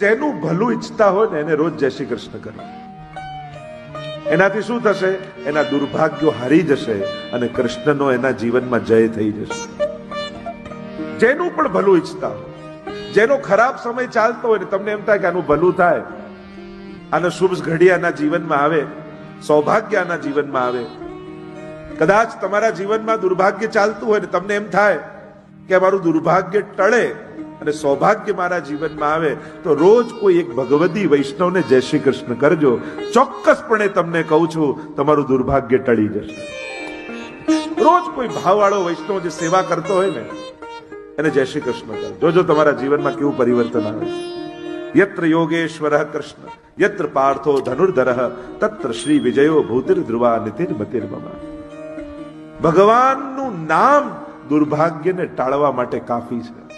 જેનું ભલું ઈચ્છતા હોય ને એને રોજ જય શ્રી કૃષ્ણ કરો. એનાથી શું થશે? એના દુર્ભાગ્યો હારી જશે અને કૃષ્ણનો એના જીવનમાં જય થઈ જશે. જેનું પણ ભલું ઈચ્છતા હોય, જેનો ખરાબ સમય ચાલતો હોય ને તમને એમ થાય કે આનું ભલું થાય, આનો શુભ ઘડી આના જીવનમાં આવે, સૌભાગ્ય આના જીવનમાં આવે. કદાચ તમારા જીવનમાં દુર્ભાગ્ય ચાલતું હોય ને તમને એમ થાય કે મારું દુર્ભાગ્ય ટળે અને સૌભાગ્ય મારા જીવનમાં આવે, તો રોજ કોઈ એક ભગવદી વૈષ્ણવને જય શ્રી કૃષ્ણ કરજો. ચોક્કસપણે તમને કહું છું, તમારું દુર્ભાગ્ય ટળી જશે. રોજ કોઈ ભાવવાળો વૈષ્ણવ જે સેવા કરતો હોય ને એને જય શ્રી કૃષ્ણ કરો. જોજો તમારા જીવનમાં કેવું પરિવર્તન આવે. યત્ર યોગેશ્વર કૃષ્ણ યત્ર પાર્થો ધનુર્ધર તત્ર શ્રી વિજયો ભૂતિર ધ્રુવા નીતિર્મતિર્મમ. ભગવાનનું નામ દુર્ભાગ્યને ટાળવા માટે કાફી છે.